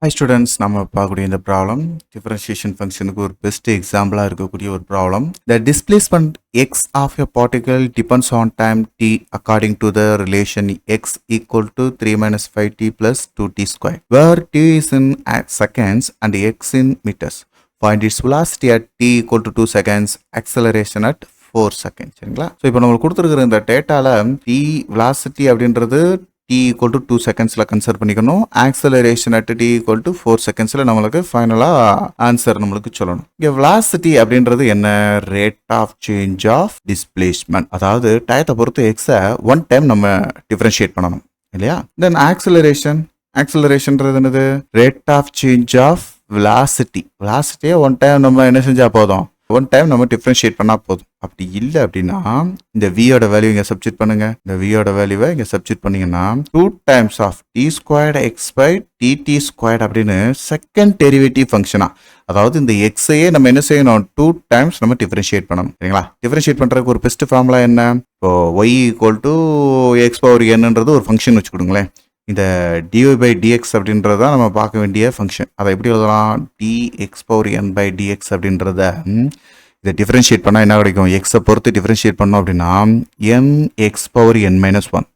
Hi students, நம்ம பார்க்கக்கூடிய இந்த ப்ராப்ளம் differentiation ஃபங்க்ஷனுக்கு ஒரு பெஸ்ட் எக்ஸாம்பிளாக இருக்கக்கூடிய ஒரு problem. The displacement x of a particle depends on time t according to the relation x equal to 3 minus 5t plus 2t squared, where t is in seconds and x in meters. Find its velocity at t equal to 2 seconds, acceleration at 4 seconds. சரிங்களா? So இப்போ நம்மளுக்கு கொடுத்துருக்குற இந்த டேட்டாவில் t velocity அப்படின்றது t equal to 2 secondsல consider பண்ணிக்கணும். acceleration at t equal to 4 secondsல நம்மளுக்கு ஃபைனலாக ஆன்சர் நம்மளுக்கு சொல்லணும். இங்கே velocity அப்படின்றது என்ன? Rate of change of displacement. அதாவது டயத்தை பொறுத்து எக்ஸை ஒன் டைம் நம்ம டிஃபரன்ஷியேட் பண்ணணும் இல்லையா? தென் ஆக்சலரேஷன்றது என்னது? Rate of change of velocity. velocityயை ஒன் டைம் நம்ம என்ன செஞ்சா போதும்? ஒன் டைம் நம்ம டிஃபரன்ஷியேட் பண்ணால் போதும். அப்படி இல்லை அப்படின்னா இந்த வியோட வேல்யூ இங்கே சப்ஸ்டிட் பண்ணுங்க. இந்த வியோட வேல்யூவை இங்கே சப்ஸ்டிட் பண்ணீங்கன்னா 2 times of t squared x by dt squared அப்படின்னு செகண்ட் டெரிவேட்டிவ் ஃபங்க்ஷனா, அதாவது இந்த எக்ஸையே நம்ம என்ன செய்யணும்? 2 times நம்ம டிஃபரன்ஷியேட் பண்ணணும். சரிங்களா? டிஃபரன்ஷியேட் பண்ணுறதுக்கு ஒரு பெஸ்ட் ஃபார்முலா என்ன? இப்போ y equal to x power என்னன்றது ஒரு ஃபங்க்ஷன் வச்சுக்கொடுங்களேன். இந்த dy by dx அப்படின்றத நம்ம பார்க்க வேண்டிய ஃபங்க்ஷன். அதை எப்படி எழுதலாம்? dx power n by dx அப்படின்றத இதை டிஃபரன்ஷியேட் பண்ணால் என்ன கிடைக்கும்? எக்ஸை பொறுத்து டிஃபரன்ஷியேட் பண்ணோம் அப்படின்னா n X power n minus 1.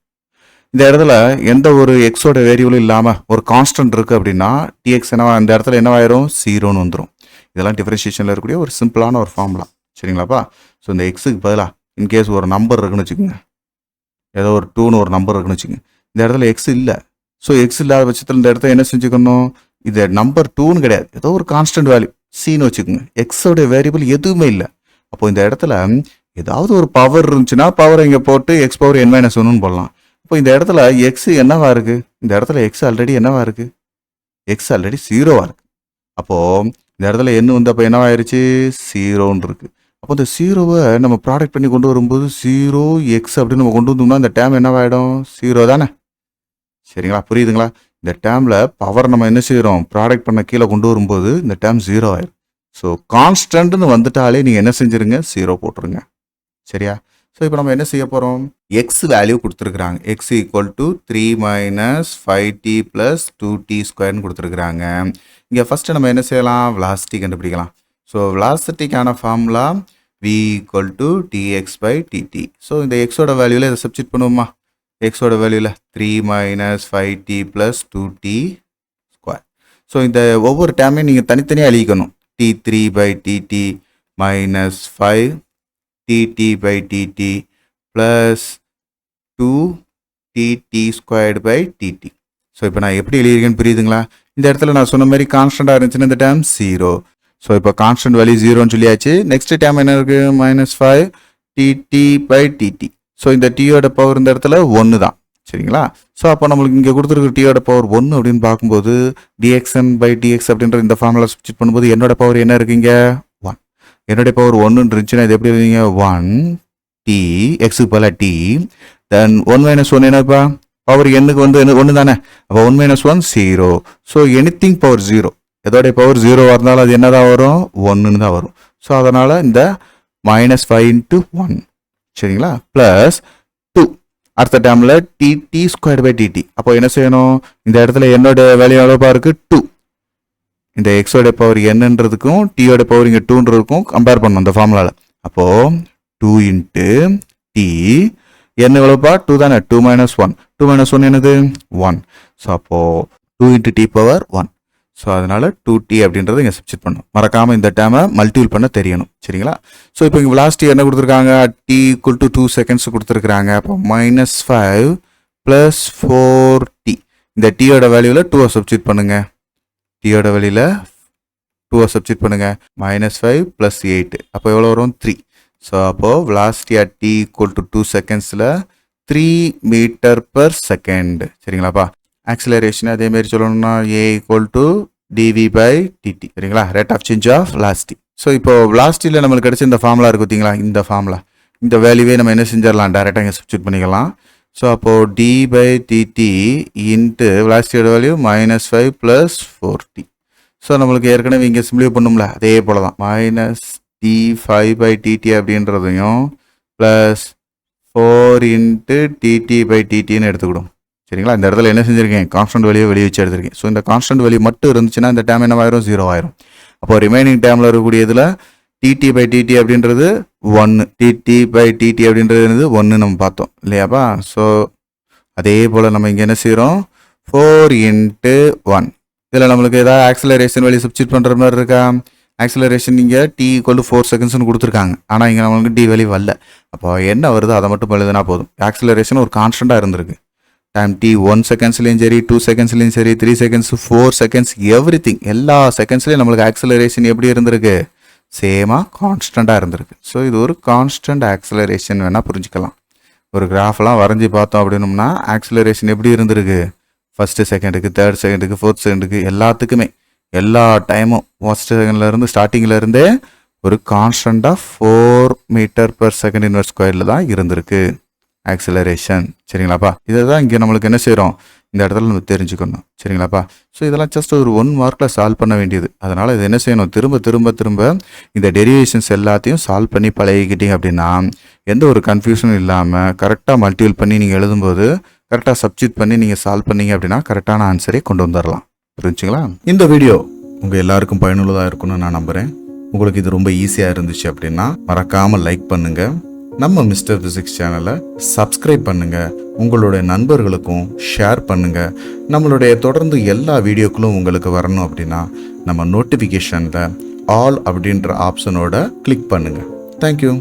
இந்த இடத்துல எந்த ஒரு எக்ஸோட வேரியபிளும் இல்லாமல் ஒரு கான்ஸ்டன்ட் இருக்குது அப்படின்னா டிஎக்ஸ் என்னவா இந்த இடத்துல என்னவாயிரும்? 0ன்னு வந்துடும். இதெல்லாம் டிஃபரன்ஷியேஷனில் இருக்கக்கூடிய ஒரு சிம்பிளான ஒரு ஃபார்முலா. சரிங்களாப்பா? ஸோ இந்த எக்ஸுக்கு பதிலாக இன்கேஸ் ஒரு நம்பர் இருக்குன்னு வச்சுக்கோங்க, ஏதோ ஒரு 2ன்னு ஒரு நம்பர் இருக்குன்னு வச்சுக்கோங்க. இந்த இடத்துல எக்ஸ் இல்லை. ஸோ எக்ஸ் இல்லாத பட்சத்தில் இந்த இடத்த என்ன செஞ்சுக்கணும்? இது நம்பர் 2ன்னு கிடையாது, ஏதோ ஒரு கான்ஸ்டன்ட் வேல்யூ சின்னு வச்சுக்கோங்க. எக்ஸோட வேரியபிள் எதுவுமே இல்லை. அப்போ இந்த இடத்துல ஏதாவது ஒரு பவர் இருந்துச்சுன்னா பவரை இங்கே போட்டு எக்ஸ் பவர் n மைனஸ் 1ன்னு போடலாம். இப்போ இந்த இடத்துல எக்ஸ் என்னவா இருக்கு? இந்த இடத்துல எக்ஸ் ஆல்ரெடி என்னவா இருக்கு? எக்ஸ் ஆல்ரெடி 0வா இருக்கு. அப்போது இந்த இடத்துல n வந்து அப்போ என்னவாயிருச்சு? 0ன்னு இருக்கு. அப்போ இந்த 0வை நம்ம ப்ராடக்ட் பண்ணி கொண்டு வரும்போது 0 எக்ஸ் அப்படின்னு நம்ம கொண்டு வந்தோம்னா இந்த டேம் என்னவாயிடும்? 0 தானே? சரிங்களா? புரியுதுங்களா? இந்த டேர்மில் பவர் நம்ம என்ன செய்கிறோம்? ப்ராடக்ட் பண்ண கீழே கொண்டு வரும்போது இந்த டேர்ம் 0 ஆயிடும். ஸோ கான்ஸ்டன்ட்னு வந்துட்டாலே நீங்கள் என்ன செஞ்சுருங்க? 0 போட்டுருங்க. சரியா? ஸோ இப்போ நம்ம என்ன செய்ய போகிறோம்? எக்ஸ் வேல்யூ கொடுத்துருக்குறாங்க. X equal to 3 minus 5t plus 2t ஸ்கொயர்னு கொடுத்துருக்குறாங்க. இங்கே ஃபஸ்ட்டு நம்ம என்ன செய்யலாம்? வெலாசிட்டி கண்டுபிடிக்கலாம். ஸோ வெலாசிட்டிக்கான formula v equal to dx by dt. So இந்த எக்ஸோட வேல்யூவில் இதை சப்ஸ்டிட் பண்ணுவோமா? எக்ஸோட வேல்யூவில் 3 minus 5t plus 2t square. So இந்த ஒவ்வொரு டேமையும் நீங்கள் தனித்தனியாக எழுதிக்கணும். t3 by dt minus 5 dt by dt plus 2tt squared by dt. So இப்போ நான் எப்படி எழுதியிருக்கேன்னு புரியுதுங்களா? இந்த இடத்துல நான் சொன்ன மாதிரி கான்ஸ்டண்ட்டாக இருந்துச்சுன்னா இந்த டேம் 0. ஸோ இப்போ கான்ஸ்டன்ட் வேல்யூ 0ன்னு சொல்லியாச்சு. நெக்ஸ்ட் டேம் என்ன இருக்குது? Minus 5 tt by dt. So இந்த டீயோட பவர் இந்த இடத்துல 1 தான். சரிங்களா? ஸோ அப்போ நம்மளுக்கு இங்கே கொடுத்துருக்க டீயோட பவர் 1 அப்படின்னு பார்க்கும்போது dxn பை dx அப்படின்ற இந்த ஃபார்முலா சப்ஸ்டிட் பண்ணும்போது என்னோட பவர் என்ன இருக்குங்க? 1. என்னுடைய பவர் 1 இருந்துச்சுன்னா இது எப்படி எழுதிங்க? 1 t எக்ஸுக்கு பதிலாக t தென் 1 மைனஸ் 1 என்னப்பா? பவர் என்னுக்கு வந்து 1 தானே? அப்போ 1 மைனஸ் 1 0. ஸோ எனிதிங் பவர் 0, எதோடைய பவர் 0வாக இருந்தாலும் அது என்ன தான் வரும்? 1ன்னு தான் வரும். ஸோ அதனால் இந்த மைனஸ் 5 இன்ட்டு 1. சரிங்களா? ப்ளஸ் 2 அடுத்த டேர்மில் டி ஸ்கொயர் பை டிடி. அப்போ என்ன செய்யணும்? இந்த இடத்துல என்னோட வேல்யூ எவ்வளோப்பா இருக்குது? 2. இந்த எக்ஸோட பவர் என்னன்றதுக்கும் டீயோட பவர் இங்கே 2ன்றதுக்கும் கம்பேர் பண்ணணும் இந்த ஃபார்முலாவில். அப்போது 2 இன்ட்டு டி என்ன எவ்வளோப்பா? 2 தானே? 2 மைனஸ் 1. 2 மைனஸ் 1 என்னது? 1. ஸோ அப்போது 2 இன்ட்டு டி பவர் 1. ஸோ அதனால் 2t அப்படின்றத இங்கே சப்ஸ்டிட் பண்ணணும். மறக்காமல் இந்த டேமை மல்டிபிள் பண்ண தெரியணும். சரிங்களா? ஸோ இப்போ இங்கே வெலாசிட்டி என்ன கொடுத்துருக்காங்க? t ஈக்குவல் டு 2 seconds கொடுத்துருக்குறாங்க. அப்போ மைனஸ் 5 ப்ளஸ் 4t. இந்த டீயோட வேல்யூவில் 2 சப்ஸ்டிட் பண்ணுங்க. டீயோட வேல்யூவில் 2 சப்ஸ்டிட் பண்ணுங்க. மைனஸ் 5 ப்ளஸ் 8 அப்போ எவ்வளோ வரும்? 3. ஸோ அப்போது velocity at t equal to 2 secondsல 3 மீட்டர் பர் செகண்ட். சரிங்களாப்பா? ஆக்சிலரேஷன் அதேமாரி சொல்லணும்னா a equal to dv by dt. சரிங்களா? Rate of change of velocity. So இப்போ வெலாசிட்டியில் நம்மளுக்கு கிடைச்ச இந்த ஃபார்முலா இருக்குது பார்த்தீங்களா? இந்த ஃபார்முலா இந்த வேல்யூவே நம்ம என்ன செஞ்சிடலாம்? டேரெக்டாக இங்கே சப்ஸ்டிட் பண்ணிக்கலாம். ஸோ அப்போது d பை dt இன்ட்டு வெலாசிட்டியோட value minus 5 plus 4t. So நம்மளுக்கு ஏற்கனவே இங்கே சிம்பிளிஃபை பண்ணும்ல, அதே போல் தான் மைனஸ் d5 பை dt அப்படின்றதையும் ப்ளஸ் 4 இன்ட்டு dt பை dtன்னு எடுத்துக்கிடும். சரிங்களா? இந்த இடத்துல என்ன செஞ்சுருக்கேன், கான்ஸ்டன்ட் வேல்யூ வெளியே வச்சு எடுத்திருக்கேன். ஸோ இந்த கான்ஸ்டன்ட் வேல்யூ மட்டும் இருந்துச்சுன்னா இந்த டேம் என்னவாயிரும், 0 ஆயிரும். அப்போ ரிமைனிங் டேமில் இருக்கக்கூடியதில் டிடி பை டிடி அப்படின்றது 1, டிடி பை டிடி அப்படின்றது 1 நம்ம பார்த்தோம் இல்லையாப்பா? ஸோ அதே போல் நம்ம இங்கே என்ன செய்கிறோம், 4 × 1. இதில் நம்மளுக்கு ஏதாவது ஆக்சிலரேஷன் வேல்யூ சப்ஸ்டிட் பண்ணுற மாதிரி இருக்கா? ஆக்சிலரேஷன் இங்கே t = 4 செகண்ட்ஸ்னு கொடுத்துருக்காங்க. ஆனால் இங்கே நம்மளுக்கு டி வேல்யூ வரல. அப்போ என்ன வருதோ அதை மட்டும் எழுதுனா போதும். ஆக்சிலரேஷன் ஒரு கான்ஸ்டண்ட்டாக இருந்திருக்கு. டைம் t 1 செகண்ட்ஸ்லையும் சரி, 2 செகண்ட்ஸ்லையும் சரி, 3 செகண்ட்ஸ், 4 செகண்ட்ஸ், எவ்ரிதிங் எல்லா செகண்ட்ஸ்லையும் நம்மளுக்கு ஆக்சிலரேஷன் எப்படி இருந்திருக்கு, சேமாக கான்ஸ்டண்ட்டாக இருந்திருக்கு. ஸோ இது ஒரு கான்ஸ்டன்ட் ஆக்சிலரேஷன் வேணால் புரிஞ்சுக்கலாம். ஒரு கிராஃப்லாம் வரைஞ்சி பார்த்தோம் அப்படின்னோம்னா ஆக்சிலரேஷன் எப்படி இருந்திருக்கு, ஃபஸ்ட்டு செகண்டுக்கு, தேர்ட் செகண்டுக்கு, ஃபோர்த் செகண்டுக்கு எல்லாத்துக்குமே எல்லா டைமும் ஃபஸ்ட் செகண்ட்லேருந்து ஸ்டார்டிங்லேருந்தே ஒரு கான்ஸ்டண்ட்டாக 4 m/s² தான் இருந்திருக்கு ஆக்சிலரேஷன். சரிங்களாப்பா? இதை தான் இங்கே நம்மளுக்கு என்ன செய்கிறோம், இந்த இடத்துல நம்ம தெரிஞ்சுக்கணும். சரிங்களாப்பா? ஸோ இதெல்லாம் ஜஸ்ட் ஒரு 1 மார்க்கில் சால்வ் பண்ண வேண்டியது. அதனால் இது என்ன செய்யணும், திரும்ப திரும்ப திரும்ப இந்த டெரிவேஷன்ஸ் எல்லாத்தையும் சால்வ் பண்ணி பழகிக்கிட்டீங்க அப்படின்னா எந்த ஒரு கன்ஃபியூஷனும் இல்லாமல் கரெக்டாக மல்டிபிள் பண்ணி நீங்கள் எழுதும்போது கரெக்டாக சப்ஸ்டிட் பண்ணி நீங்கள் சால்வ் பண்ணீங்க அப்படின்னா கரெக்டான ஆன்சரே கொண்டு வந்துடலாம். புரிஞ்சுங்களா? இந்த வீடியோ உங்கள் எல்லாருக்கும் பயனுள்ளதாக இருக்கும்னு நான் நம்புகிறேன். உங்களுக்கு இது ரொம்ப ஈஸியாக இருந்துச்சு அப்படின்னா மறக்காமல் லைக் பண்ணுங்கள். நம்ம மிஸ்டர் ஃபிசிக்ஸ் சேனலை சப்ஸ்கிரைப் பண்ணுங்கள். உங்களுடைய நண்பர்களுக்கும் ஷேர் பண்ணுங்கள். நம்மளுடைய தொடர்ந்து எல்லா வீடியோக்களும் உங்களுக்கு வரணும் அப்படின்னா நம்ம நோட்டிஃபிகேஷனில் ஆல் அப்படின்ற ஆப்ஷனோட கிளிக் பண்ணுங்கள். தேங்க்யூ.